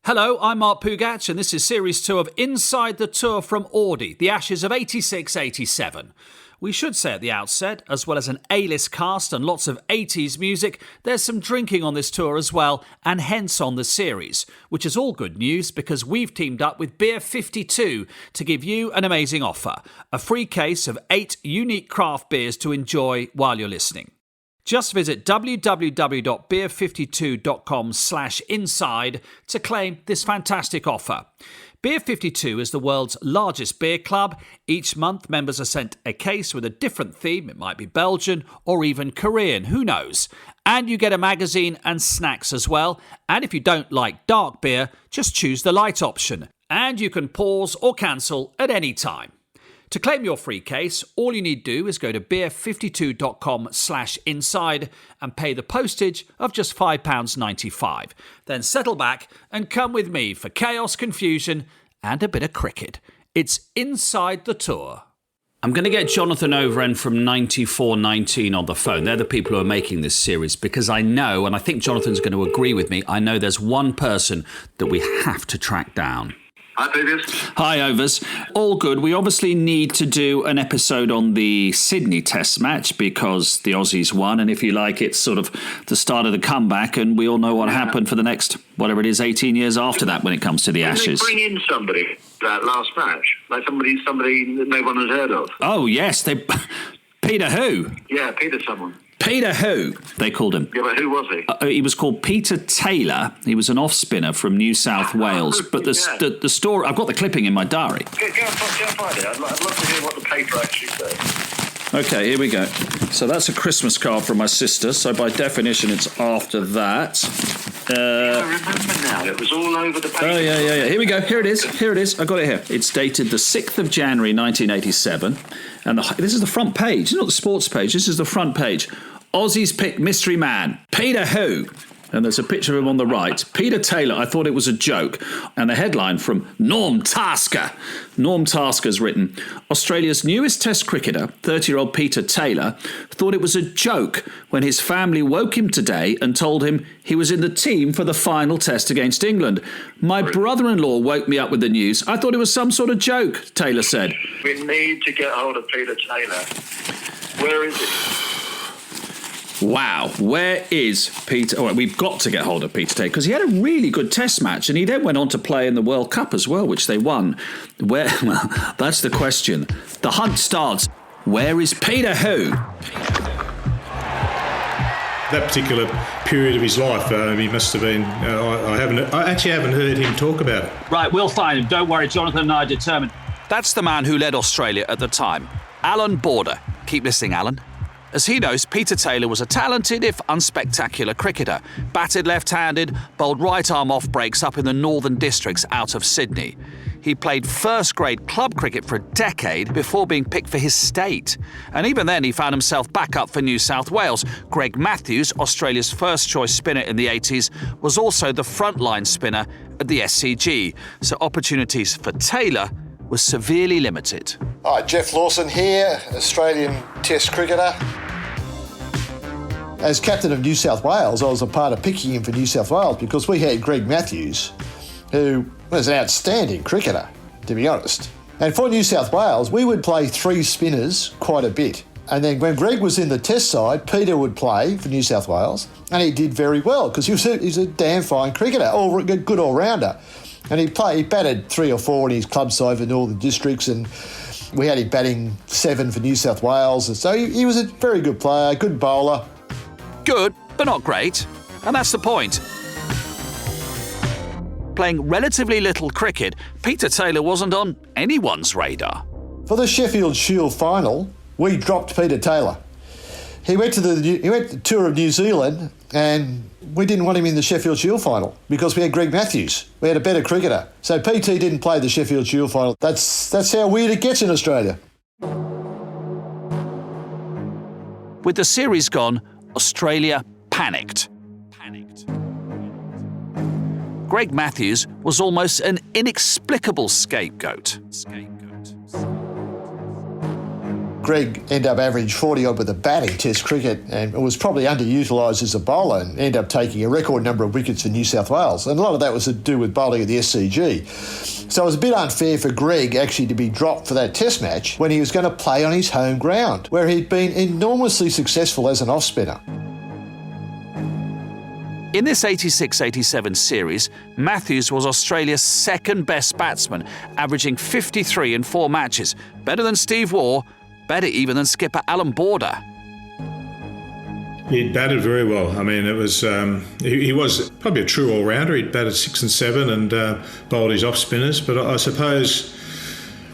Hello, I'm Mark Pougatch, and this is Series 2 of Inside the Tour from Audi, the Ashes of 86-87. We should say at the outset, as well as an A-list cast and lots of 80s music, there's some drinking on this tour as well, and hence on the series, which is all good news because we've teamed up with Beer 52 to give you an amazing offer, a free case of 8 unique craft beers to enjoy while you're listening. Just visit www.beer52.com/inside to claim this fantastic offer. Beer 52 is the world's largest beer club. Each month, members are sent a case with a different theme. It might be Belgian or even Korean, who knows? And you get a magazine and snacks as well. And if you don't like dark beer, just choose the light option. And you can pause or cancel at any time. To claim your free case, all you need to do is go to beer52.com/inside and pay the postage of just £5.95. Then settle back and come with me for chaos, confusion and a bit of cricket. It's Inside the Tour. I'm going to get Jonathan Overend from 9419 on the phone. They're the people who are making this series because I know, and I think Jonathan's going to agree with me, I know there's one person that we have to track down. Hi, Peters. Hi, Overs. All good. We obviously need to do an episode on the Sydney Test match because the Aussies won, and if you like, it's sort of the start of the comeback, and we all know what happened for the next, whatever it is, 18 years after that when it comes to the Ashes. Did they bring in somebody that last match? Like somebody that no one has heard of? Oh, yes. Peter who? Yeah, Peter someone. Peter who, they called him. Yeah, but who was he? He was called Peter Taylor. He was an off-spinner from New South Wales. But the story, I've got the clipping in my diary. Go find it. I'd love to hear what the paper actually says. Okay, here we go. So that's a Christmas card from my sister. So by definition, it's after that. I remember now. It was all over the paper. Oh, yeah. Here we go. Here it is. I got it here. It's dated the 6th of January, 1987. And this is the front page. It's not the sports page. This is the front page. Aussies pick mystery man. Peter who? And there's a picture of him on the right. Peter Taylor, I thought it was a joke. And the headline from Norm Tasker. Norm Tasker's written, Australia's newest test cricketer, 30-year-old Peter Taylor, thought it was a joke when his family woke him today and told him he was in the team for the final test against England. My brother-in-law woke me up with the news. I thought it was some sort of joke, Taylor said. We need to get hold of Peter Taylor. Where is he? Wow, where is Peter? Oh, we've got to get hold of Peter Taylor because he had a really good test match and he then went on to play in the World Cup as well, which they won. Well, that's the question. The hunt starts. Where is Peter who? That particular period of his life, he must have been. I actually haven't heard him talk about it. Right, we'll find him. Don't worry, Jonathan and I are determined. That's the man who led Australia at the time, Allan Border. Keep listening, Allan. As he knows, Peter Taylor was a talented, if unspectacular, cricketer. Batted left-handed, bowled right-arm off-breaks up in the northern districts out of Sydney. He played first-grade club cricket for a decade before being picked for his state. And even then, he found himself back up for New South Wales. Greg Matthews, Australia's first-choice spinner in the 80s, was also the frontline spinner at the SCG. So opportunities for Taylor were severely limited. Hi, Geoff Lawson here, Australian Test cricketer. As captain of New South Wales, I was a part of picking him for New South Wales because we had Greg Matthews, who was an outstanding cricketer, to be honest. And for New South Wales, we would play 3 spinners quite a bit. And then when Greg was in the test side, Peter would play for New South Wales, and he did very well because he's a damn fine cricketer, good all-rounder. And he batted 3 or 4 in his club side for Northern Districts, and we had him batting 7 for New South Wales. And so he was a very good player, good bowler. Good, but not great. And that's the point. Playing relatively little cricket, Peter Taylor wasn't on anyone's radar. For the Sheffield Shield final, we dropped Peter Taylor. He went to the tour of New Zealand, and we didn't want him in the Sheffield Shield final because we had Greg Matthews. We had a better cricketer. So PT didn't play the Sheffield Shield final. That's how weird it gets in Australia. With the series gone, Australia panicked. Greg Matthews was almost an inexplicable scapegoat. Greg ended up averaging 40-odd with the batting Test cricket and was probably underutilised as a bowler and ended up taking a record number of wickets for New South Wales. And a lot of that was to do with bowling at the SCG. So it was a bit unfair for Greg actually to be dropped for that Test match when he was going to play on his home ground, where he'd been enormously successful as an off-spinner. In this 86-87 series, Matthews was Australia's second best batsman, averaging 53 in 4 matches. Better than Steve Waugh, better even than skipper Allan Border. He batted very well. I mean, it was he was probably a true all-rounder. He'd batted 6 and 7 and bowled his off-spinners. But I suppose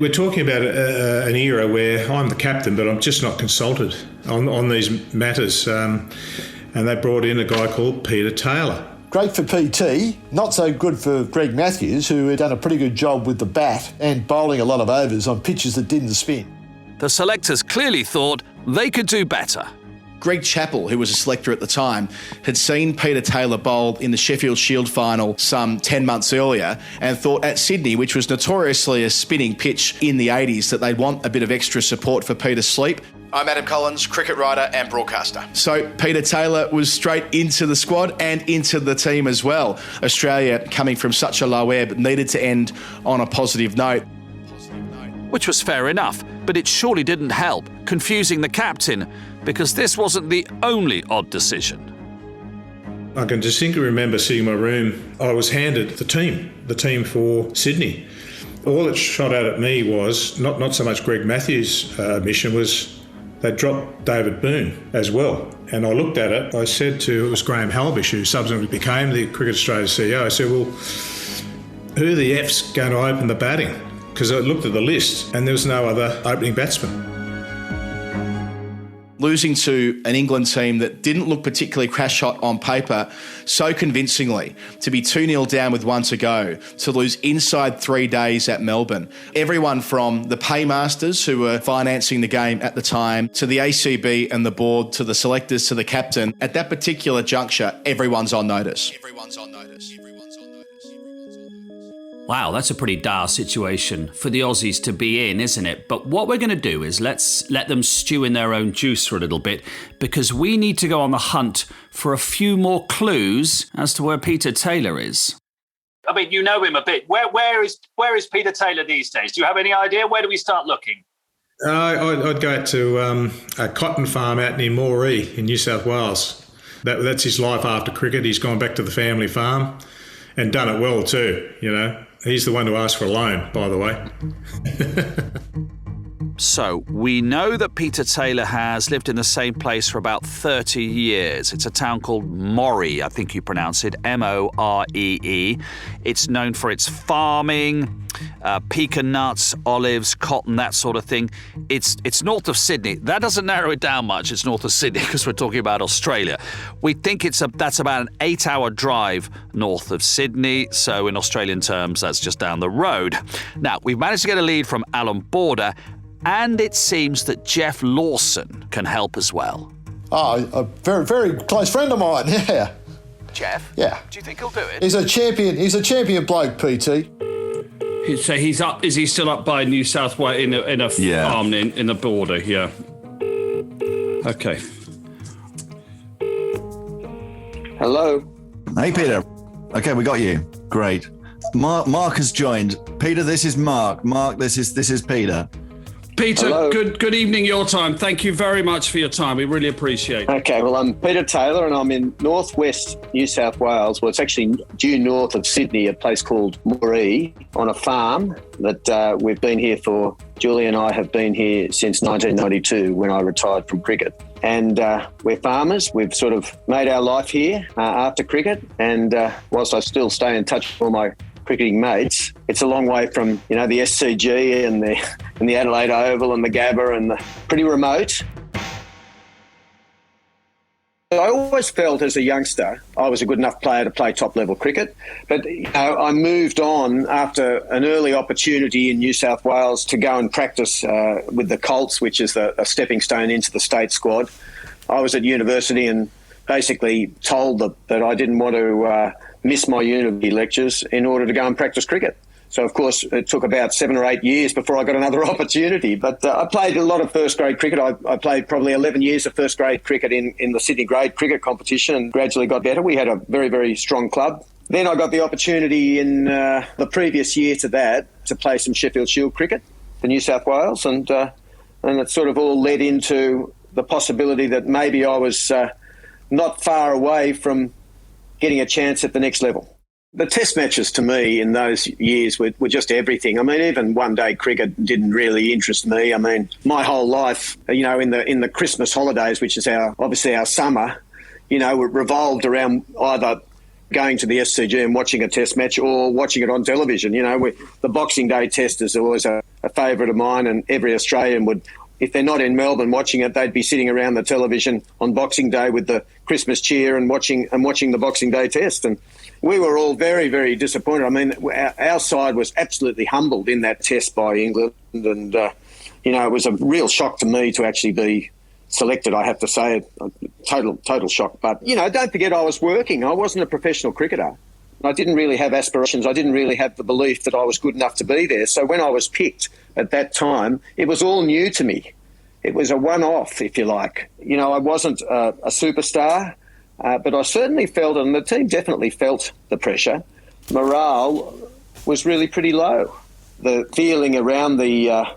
we're talking about an era where I'm the captain, but I'm just not consulted on these matters. And they brought in a guy called Peter Taylor. Great for PT, not so good for Greg Matthews, who had done a pretty good job with the bat and bowling a lot of overs on pitches that didn't spin. The selectors clearly thought they could do better. Greg Chappell, who was a selector at the time, had seen Peter Taylor bowl in the Sheffield Shield final some 10 months earlier and thought at Sydney, which was notoriously a spinning pitch in the 80s, that they'd want a bit of extra support for Peter's sleep. I'm Adam Collins, cricket writer and broadcaster. So Peter Taylor was straight into the squad and into the team as well. Australia, coming from such a low ebb, needed to end on a positive note. Which was fair enough, but it surely didn't help, confusing the captain, because this wasn't the only odd decision. I can distinctly remember sitting in my room. I was handed the team for Sydney. All it shot out at me was not so much Greg Matthews' mission, was they dropped David Boone as well. And I looked at it, it was Graham Halbish, who subsequently became the Cricket Australia CEO. I said, well, who the F's going to open the batting? Because I looked at the list and there was no other opening batsman. Losing to an England team that didn't look particularly crash hot on paper so convincingly, to be 2-0 down with 1 to go, to lose inside 3 days at Melbourne. Everyone from the paymasters who were financing the game at the time, to the ACB and the board, to the selectors, to the captain, at that particular juncture, everyone's on notice. Wow, that's a pretty dire situation for the Aussies to be in, isn't it? But what we're going to do is let's let them stew in their own juice for a little bit, because we need to go on the hunt for a few more clues as to where Peter Taylor is. I mean, you know him a bit. Where is Peter Taylor these days? Do you have any idea? Where do we start looking? I'd go out to a cotton farm out near Moree in New South Wales. That's his life after cricket. He's gone back to the family farm and done it well too, you know. He's the one who asked for a loan, by the way. So, we know that Peter Taylor has lived in the same place for about 30 years. It's a town called Moree, I think you pronounce it, Moree. It's known for its farming, pecan nuts, olives, cotton, that sort of thing. It's north of Sydney. That doesn't narrow it down much. It's north of Sydney because we're talking about Australia. We think that's about an 8-hour drive north of Sydney. So in Australian terms, that's just down the road. Now, we've managed to get a lead from Allan Border, and it seems that Geoff Lawson can help as well. Oh, a very, very close friend of mine, yeah. Geoff? Yeah. Do you think he'll do it? He's a champion bloke, PT. So he's up. Is he still up by New South Wales in a farm in the border? Yeah. Okay. Hello. Hey, Peter. Okay, we got you. Great. Mark has joined. Peter, this is Mark. Mark, this is Peter. Peter, Hello. good evening your time. Thank you very much for your time. We really appreciate it. Okay, well, I'm Peter Taylor and I'm in northwest New South Wales. Well, it's actually due north of Sydney, a place called Moree, on a farm that we've been here for. Julie and I have been here since 1992 when I retired from cricket. And we're farmers. We've sort of made our life here after cricket. And whilst I still stay in touch with all my cricketing mates, it's a long way from, the SCG and the Adelaide Oval and the Gabba and pretty remote. I always felt as a youngster I was a good enough player to play top-level cricket, but I moved on after an early opportunity in New South Wales to go and practice with the Colts, which is a stepping stone into the state squad. I was at university and basically told that I didn't want to miss my university lectures in order to go and practice cricket. So, of course, it took about 7 or 8 years before I got another opportunity. But I played a lot of first-grade cricket. I played probably 11 years of first-grade cricket in the Sydney grade cricket competition and gradually got better. We had a very, very strong club. Then I got the opportunity in the previous year to that to play some Sheffield Shield cricket for New South Wales, and it sort of all led into the possibility that maybe I was not far away from getting a chance at the next level. The test matches to me in those years were just everything. I mean, even one-day cricket didn't really interest me. I mean, my whole life, you know, in the Christmas holidays, which is obviously our summer, you know, it revolved around either going to the SCG and watching a test match or watching it on television. You know, the Boxing Day test is always a favourite of mine, and every Australian would, if they're not in Melbourne watching it, they'd be sitting around the television on Boxing Day with the Christmas cheer and watching the Boxing Day test. And we were all very, very disappointed. I mean, our side was absolutely humbled in that test by England, and you know, it was a real shock to me to actually be selected. I have to say, a total shock. But you know, don't forget, I was working. I wasn't a professional cricketer. I didn't really have aspirations. I didn't really have the belief that I was good enough to be there. So when I was picked at that time, it was all new to me. It was a one-off, if you like. You know, I wasn't a superstar, but I certainly felt, and the team definitely felt the pressure. Morale was really pretty low. The feeling around the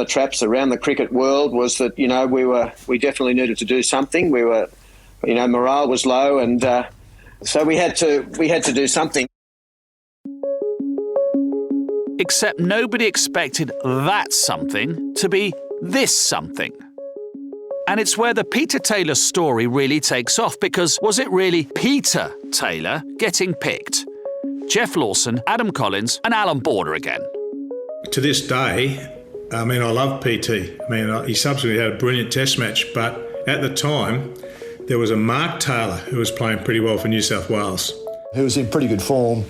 traps, around the cricket world, was that, you know, we definitely needed to do something. We were, you know, morale was low, and so we had to do something. Except nobody expected that something to be this something. And it's where the Peter Taylor story really takes off, because was it really Peter Taylor getting picked? Geoff Lawson, Adam Collins and Allan Border again. To this day, I mean, I love PT. I mean, he subsequently had a brilliant test match, but at the time, there was a Mark Taylor who was playing pretty well for New South Wales. He was in pretty good form,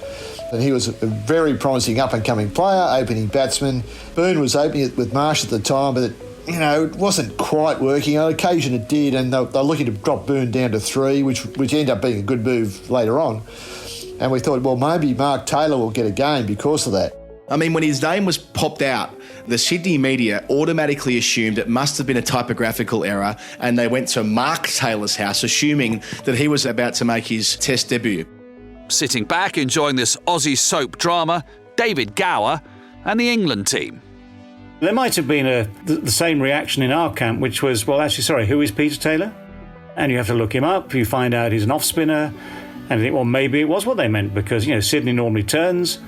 and he was a very promising up-and-coming player, opening batsman. Boone was opening it with Marsh at the time, but it wasn't quite working. On occasion it did, and they're looking to drop Boone down to 3, which ended up being a good move later on. And we thought, well, maybe Mark Taylor will get a game because of that. I mean, when his name was popped out, the Sydney media automatically assumed it must have been a typographical error, and they went to Mark Taylor's house, assuming that he was about to make his test debut. Sitting back, enjoying this Aussie soap drama, David Gower and the England team. There might have been the same reaction in our camp, which was, well, actually, sorry, who is Peter Taylor? And you have to look him up, you find out he's an off-spinner, and you think, well, maybe it was what they meant, because, you know, Sydney normally turns,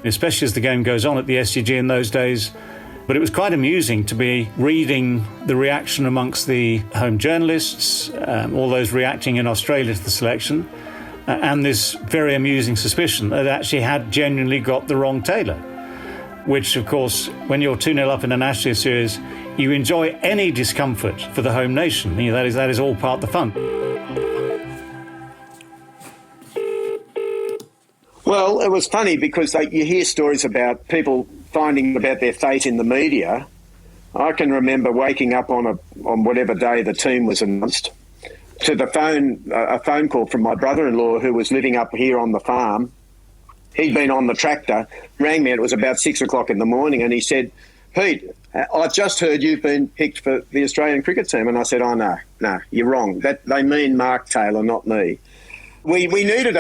especially as the game goes on at the SCG in those days. But it was quite amusing to be reading the reaction amongst the home journalists, all those reacting in Australia to the selection, and this very amusing suspicion that actually had genuinely got the wrong Taylor, which, of course, when you're 2-0 up in a National Series, you enjoy any discomfort for the home nation. You know, that is all part of the fun. Well, it was funny because you hear stories about people finding about their fate in the media. I can remember waking up on whatever day the team was announced to a phone call from my brother-in-law who was living up here on the farm. He'd been on the tractor, rang me, and it was about 6 o'clock in the morning, and he said, "Pete, I've just heard you've been picked for the Australian cricket team." And I said, "Oh, no, you're wrong. They mean Mark Taylor, not me." We needed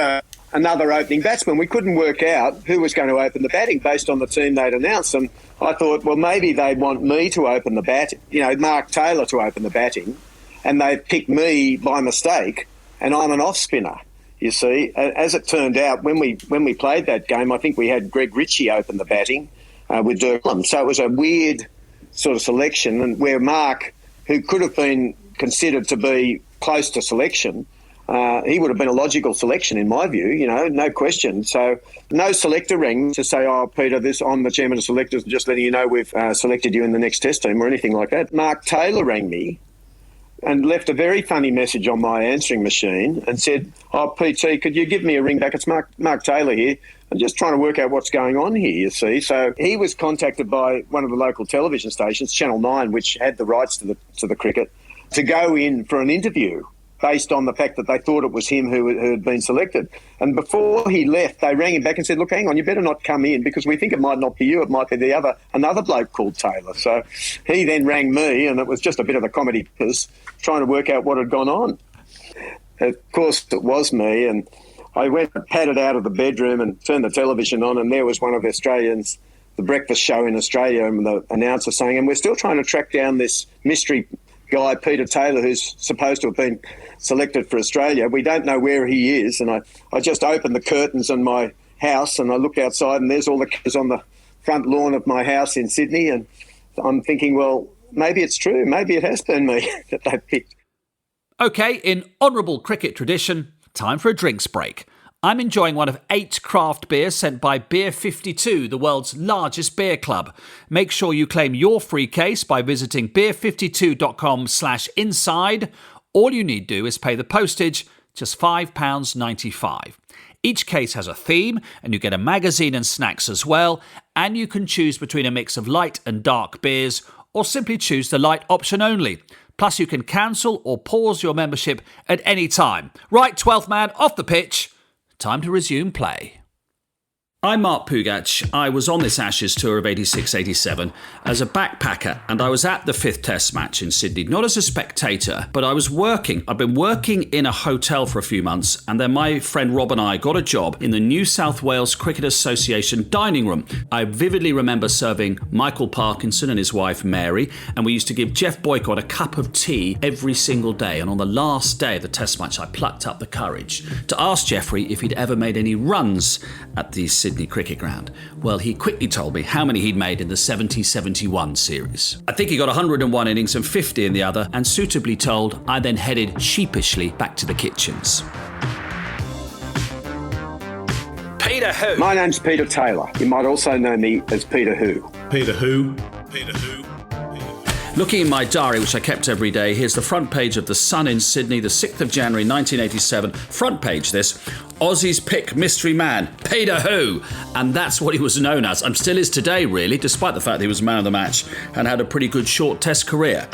another opening batsman. We couldn't work out who was going to open the batting based on the team they'd announced. And I thought, well, maybe they'd want me to open the bat, you know, Mark Taylor to open the batting, and they picked me by mistake, and I'm an off-spinner, you see. As it turned out, when we played that game, I think we had Greg Ritchie open the batting with Durham. So it was a weird sort of selection, and where Mark, who could have been considered to be close to selection, he would have been a logical selection in my view, you know, no question. So no selector rang to say, "Oh, Peter, I'm the chairman of selectors, just letting you know we've selected you in the next test team," or anything like that. Mark Taylor rang me and left a very funny message on my answering machine and said, "Oh, PT, could you give me a ring back? It's Mark Taylor here. I'm just trying to work out what's going on here, you see." So he was contacted by one of the local television stations, Channel 9, which had the rights to the cricket, to go in for an interview. based on the fact that they thought it was him who had been selected. And before he left, they rang him back and said, look, hang on, you better not come in because we think it might not be you, it might be another bloke called Taylor. So he then rang me, and it was just a bit of a comedy piece, trying to work out what had gone on. Of course, it was me, and I went and padded out of the bedroom and turned the television on, and there was one of Australians, the breakfast show in Australia, and the announcer saying, and we're still trying to track down this mystery guy, Peter Taylor, who's supposed to have been selected for Australia. We don't know where he is. And I just opened the curtains in my house and I looked outside and there's all the kids on the front lawn of my house in Sydney. And I'm thinking, well, maybe it's true. Maybe it has been me that they picked. OK, in honourable cricket tradition, time for a drinks break. I'm enjoying one of 8 craft beers sent by Beer 52, the world's largest beer club. Make sure you claim your free case by visiting beer52.com/inside. All you need to do is pay the postage, just £5.95. Each case has a theme, and you get a magazine and snacks as well, and you can choose between a mix of light and dark beers, or simply choose the light option only. Plus, you can cancel or pause your membership at any time. Right, 12th man, off the pitch. Time to resume play. I'm Mark Pougatch. I was on this Ashes tour of 86-87 as a backpacker, and I was at the 5th Test match in Sydney, not as a spectator, but I was working. I'd been working in a hotel for a few months, and then my friend Rob and I got a job in the New South Wales Cricket Association dining room. I vividly remember serving Michael Parkinson and his wife Mary, and we used to give Geoff Boycott a cup of tea every single day. And on the last day of the Test match, I plucked up the courage to ask Geoffrey if he'd ever made any runs at the Sydney cricket ground. Well, he quickly told me how many he'd made in the 70-71 series. I think he got 101 innings and 50 in the other, and suitably told, I then headed sheepishly back to the kitchens. Peter who? My name's Peter Taylor. You might also know me as Peter Who. Peter who? Peter who? Looking in my diary, which I kept every day, here's the front page of The Sun in Sydney, the 6th of January 1987. Front page this, Aussie's pick mystery man, Peter Who? And that's what he was known as, and still is today really, despite the fact that he was man of the match and had a pretty good short Test career.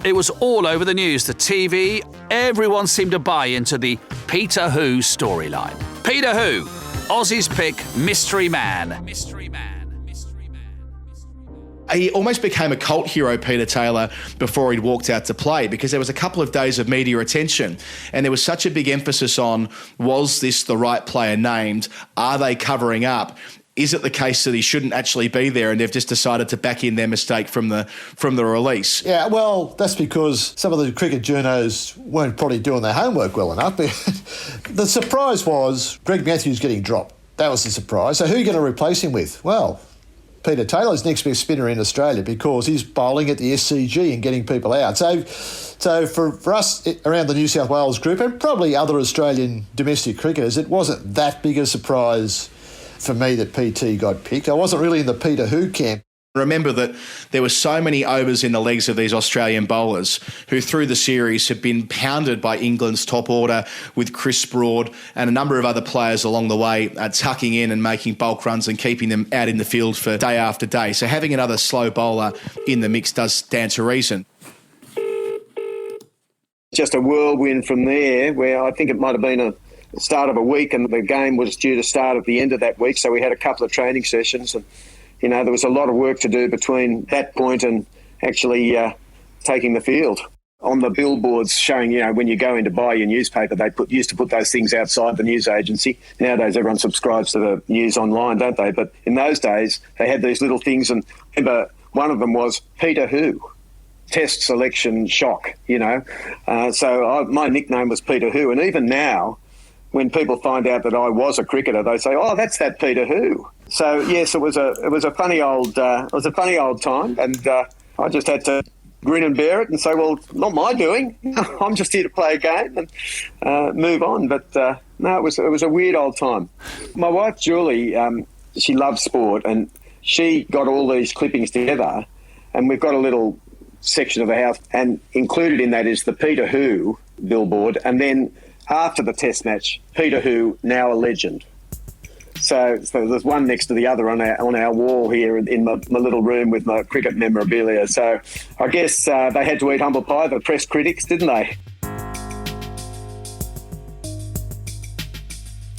It was all over the news, the TV, everyone seemed to buy into the Peter Who storyline. Peter Who? Aussie's pick mystery man. Mystery man. He almost became a cult hero, Peter Taylor, before he'd walked out to play, because there was a couple of days of media attention and there was such a big emphasis on, was this the right player named? Are they covering up? Is it the case that he shouldn't actually be there and they've just decided to back in their mistake from the release? Yeah, well, that's because some of the cricket journos weren't probably doing their homework well enough. The surprise was Greg Matthews getting dropped. That was the surprise. So who are you going to replace him with? Well, Peter Taylor's next best spinner in Australia because he's bowling at the SCG and getting people out. So for us around the New South Wales group and probably other Australian domestic cricketers, it wasn't that big a surprise for me that PT got picked. I wasn't really in the Peter Who camp. Remember that there were so many overs in the legs of these Australian bowlers who through the series had been pounded by England's top order with Chris Broad and a number of other players along the way, tucking in and making bulk runs and keeping them out in the field for day after day. So having another slow bowler in the mix does stand to reason. Just a whirlwind from there where I think it might have been a start of a week and the game was due to start at the end of that week. So we had a couple of training sessions and you know, there was a lot of work to do between that point and actually taking the field. On the billboards showing, you know, when you go in to buy your newspaper, they used to put those things outside the news agency. Nowadays, everyone subscribes to the news online, don't they? But in those days, they had these little things, and I remember one of them was Peter Who? Test selection shock, you know. My nickname was Peter Who, and even now, when people find out that I was a cricketer, they say, "Oh, that's that Peter Who." So yes, it was a funny old time, and I just had to grin and bear it and say, "Well, not my doing. I'm just here to play a game and move on." But no, it was a weird old time. My wife Julie, she loves sport, and she got all these clippings together, and we've got a little section of the house, and included in that is the Peter Who billboard, and then after the Test match, Peter Who, now a legend. So there's one next to the other on our wall here in my little room with my cricket memorabilia. So I guess they had to eat humble pie, the press critics, didn't they?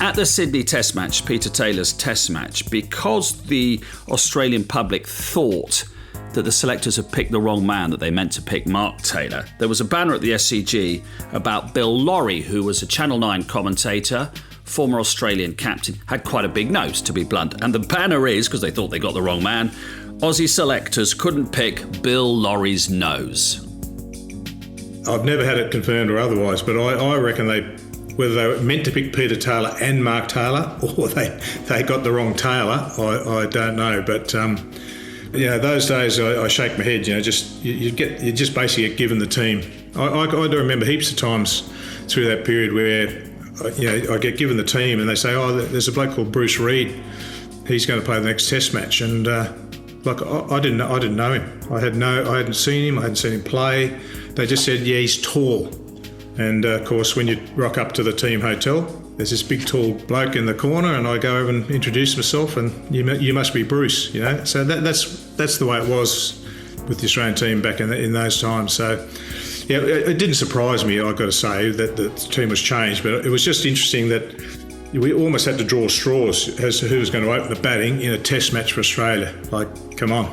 At the Sydney Test match, Peter Taylor's Test match, because the Australian public thought that the selectors had picked the wrong man, that they meant to pick Mark Taylor, there was a banner at the SCG about Bill Lawry, who was a Channel 9 commentator, former Australian captain, had quite a big nose, to be blunt. And the banner is, because they thought they got the wrong man, Aussie selectors couldn't pick Bill Lawry's nose. I've never had it confirmed or otherwise, but I reckon whether they were meant to pick Peter Taylor and Mark Taylor, or they got the wrong Taylor, I don't know. But those days I shake my head. You just basically get given the team. I do remember heaps of times through that period where I get given the team and they say, "Oh, there's a bloke called Bruce Reid. He's going to play the next Test match." And I didn't know him. I hadn't seen him. I hadn't seen him play. They just said, "Yeah, he's tall." And, of course, when you rock up to the team hotel, there's this big, tall bloke in the corner, and I go over and introduce myself, and you must be Bruce, So that's the way it was with the Australian team back in those times. So, yeah, it didn't surprise me, I've got to say, that the team was changed, but it was just interesting that we almost had to draw straws as to who was going to open the batting in a Test match for Australia. Like, come on.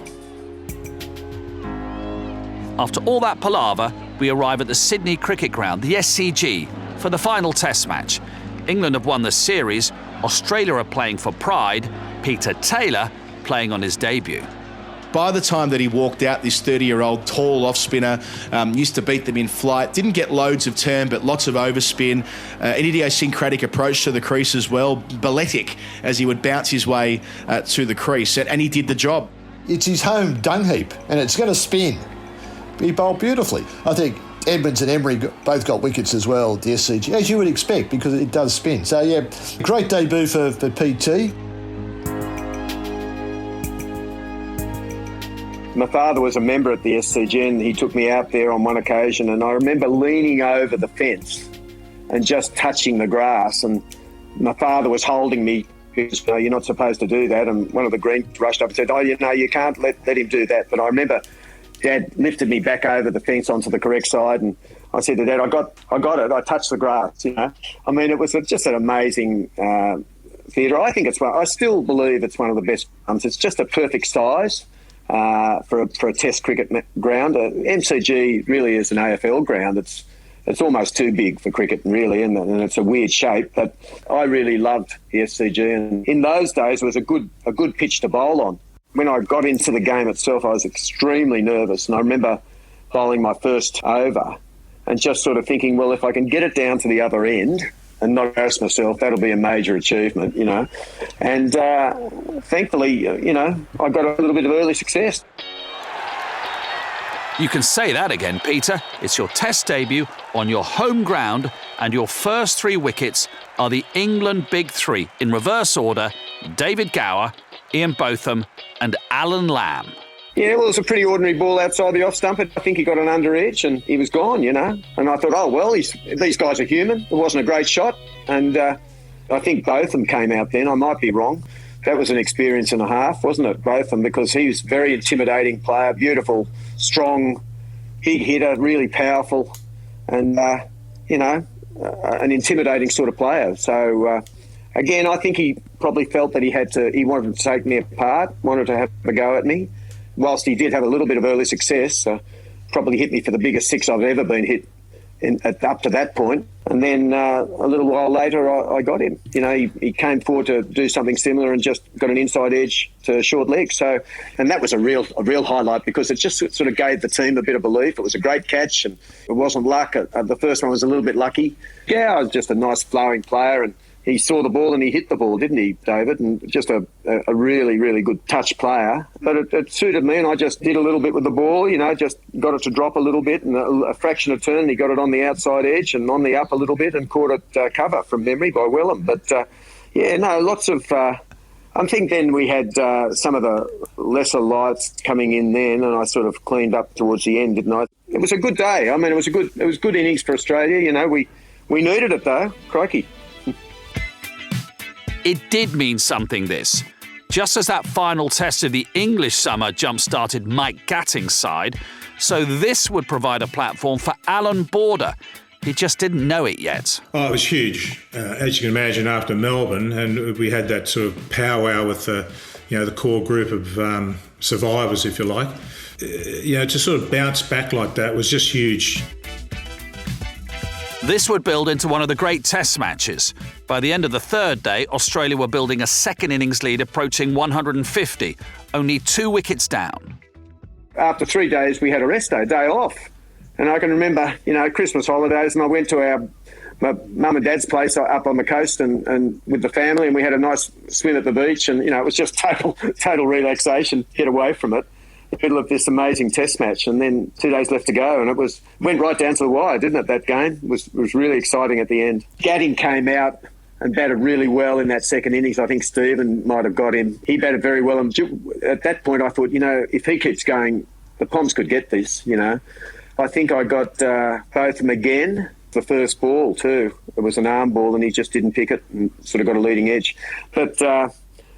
After all that palaver, we arrive at the Sydney Cricket Ground, the SCG, for the final Test match. England have won the series, Australia are playing for pride, Peter Taylor playing on his debut. By the time that he walked out, this 30-year-old tall off-spinner, used to beat them in flight, didn't get loads of turn, but lots of overspin, an idiosyncratic approach to the crease as well, balletic as he would bounce his way to the crease, and he did the job. It's his home dung heap, and it's going to spin. He bowled beautifully. I think Edmonds and Emery both got wickets as well at the SCG, as you would expect, because it does spin. So, yeah, great debut for PT. My father was a member at the SCG and he took me out there on one occasion, and I remember leaning over the fence and just touching the grass, and my father was holding me because you're not supposed to do that, and one of the Greens rushed up and said, you can't let him do that. But I remember Dad lifted me back over the fence onto the correct side, and I said to Dad, I got it. I touched the grass, I mean, it was just an amazing theatre. I still believe it's one of the best grounds. It's just a perfect size for a Test cricket ground. MCG really is an AFL ground. It's almost too big for cricket, really, and it's a weird shape. But I really loved the SCG, and in those days it was a good pitch to bowl on. When I got into the game itself, I was extremely nervous, and I remember bowling my first over and just sort of thinking, well, if I can get it down to the other end and not embarrass myself, that'll be a major achievement, And thankfully, I got a little bit of early success. You can say that again, Peter. It's your Test debut on your home ground, and your first 3 wickets are the England Big Three, in reverse order: David Gower, Ian Botham and Allan Lamb. Yeah, well, it was a pretty ordinary ball outside the off stump. I think he got an under edge and he was gone, And I thought, these guys are human. It wasn't a great shot. And I think Botham came out then. I might be wrong. That was an experience and a half, wasn't it, Botham? Because he was a very intimidating player, beautiful, strong, big hitter, really powerful, and, an intimidating sort of player. So, again, I think he probably felt that he wanted to take me apart, wanted to have a go at me. Whilst he did have a little bit of early success, probably hit me for the biggest 6 I've ever been hit up to that point. And then a little while later, I got him. He came forward to do something similar and just got an inside edge to short leg. So, and that was a real highlight, because it just sort of gave the team a bit of belief. It was a great catch, and it wasn't luck. The first one was a little bit lucky. Yeah, I was just a nice flowing player, and he saw the ball and he hit the ball, didn't he, David? And just a really, really good touch player. But it suited me, and I just did a little bit with the ball, just got it to drop a little bit, and a fraction of turn, and he got it on the outside edge and on the up a little bit and caught it cover from memory by Willem. But, lots of... I think then we had some of the lesser lights coming in then, and I sort of cleaned up towards the end, didn't I? It was a good day. I mean, it was good innings for Australia. We needed it, though. Crikey. It did mean something, this. Just as that final test of the English summer jump-started Mike Gatting's side, so this would provide a platform for Allan Border. He just didn't know it yet. Oh, it was huge, as you can imagine, after Melbourne, and we had that sort of powwow with the core group of survivors, if you like. To sort of bounce back like that was just huge. This would build into one of the great test matches. By the end of the third day, Australia were building a second innings lead approaching 150, only 2 wickets down. After 3 days, we had a rest day off. And I can remember, Christmas holidays, and I went to my mum and dad's place up on the coast and with the family, and we had a nice swim at the beach, and, it was just total relaxation, get away from it. In the middle of this amazing test match, and then 2 days left to go, and it went right down to the wire, didn't it, that game? It was really exciting at the end. Gatting came out and batted really well in that second innings. I think Stephen might have got him. He batted very well, and at that point I thought, if he keeps going, the Poms could get this, I think I got Botham again, the first ball too. It was an arm ball and he just didn't pick it and sort of got a leading edge. But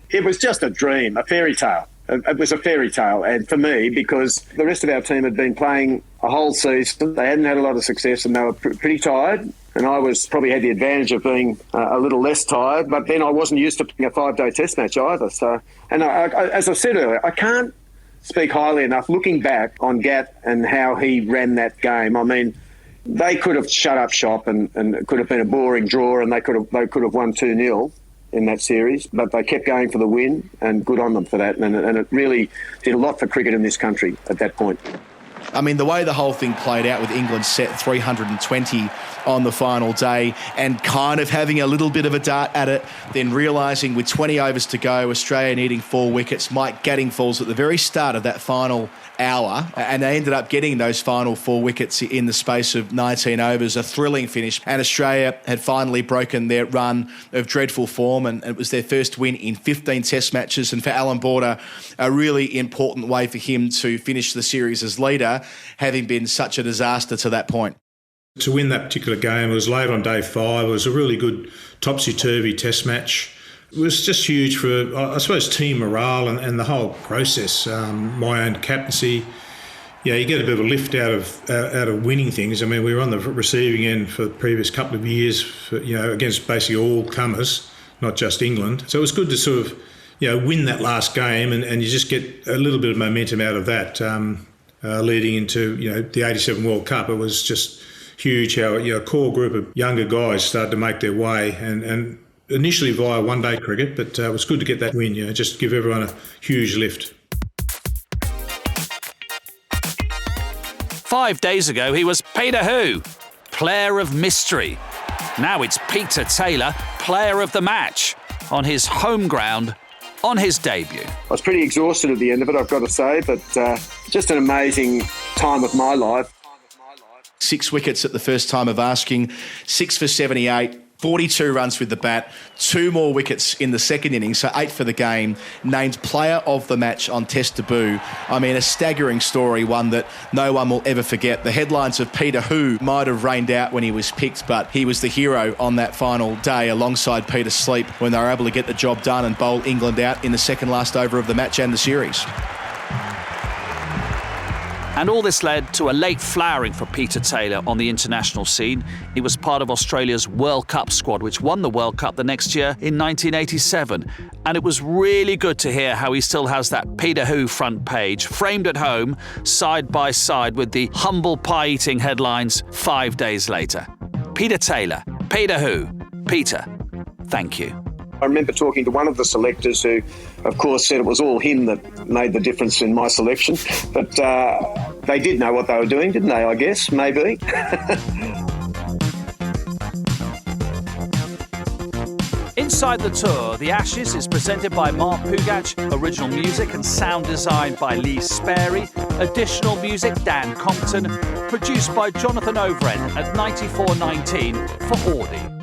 it was just a dream, a fairy tale. It was a fairy tale, and for me, because the rest of our team had been playing a whole season, they hadn't had a lot of success and they were pretty tired, and I probably had the advantage of being a little less tired, but then I wasn't used to playing a 5-day test match either. So, and as I said earlier, I can't speak highly enough looking back on Gat and how he ran that game. I mean, they could have shut up shop and it could have been a boring draw, and they could have won 2-0 in that series, but they kept going for the win, and good on them for that. And it really did a lot for cricket in this country at that point. I mean, the way the whole thing played out with England set 320 on the final day and kind of having a little bit of a dart at it, then realising with 20 overs to go, Australia needing 4 wickets, Mike Gatting falls at the very start of that final hour, and they ended up getting those final 4 wickets in the space of 19 overs, a thrilling finish. And Australia had finally broken their run of dreadful form, and it was their first win in 15 test matches. And for Allan Border, a really important way for him to finish the series as leader, having been such a disaster to that point. To win that particular game, it was late on day 5. It was a really good topsy-turvy test match. It was just huge for, I suppose, team morale and the whole process. My own captaincy, you get a bit of a lift out of winning things. I mean, we were on the receiving end for the previous couple of years, against basically all comers, not just England. So it was good to sort of, win that last game, and you just get a little bit of momentum out of that, leading into the '87 World Cup. It was just huge how a core group of younger guys started to make their way, and initially via one-day cricket, but it was good to get that win, just give everyone a huge lift. 5 days ago, he was Peter Who, player of mystery. Now it's Peter Taylor, player of the match, on his home ground, on his debut. I was pretty exhausted at the end of it, I've got to say, but just an amazing time of my life. 6 wickets at the first time of asking, 6 for 78, 42 runs with the bat, 2 more wickets in the second innings, so 8 for the game, named player of the match on Test debut. I mean, a staggering story, one that no one will ever forget. The headlines of Peter Who might have rained out when he was picked, but he was the hero on that final day alongside Peter Sleep when they were able to get the job done and bowl England out in the second last over of the match and the series. And all this led to a late flowering for Peter Taylor on the international scene. He was part of Australia's World Cup squad, which won the World Cup the next year in 1987. And it was really good to hear how he still has that Peter Who front page, framed at home, side by side with the humble pie-eating headlines 5 days later. Peter Taylor, Peter Who, Peter, thank you. I remember talking to one of the selectors who, of course, said it was all him that made the difference in my selection. But they did know what they were doing, didn't they, I guess? Maybe. Inside the Tour, The Ashes is presented by Mark Pougatch, original music and sound design by Lee Sparey, additional music Dan Compton, produced by Jonathan Overend at 9419 for Audi.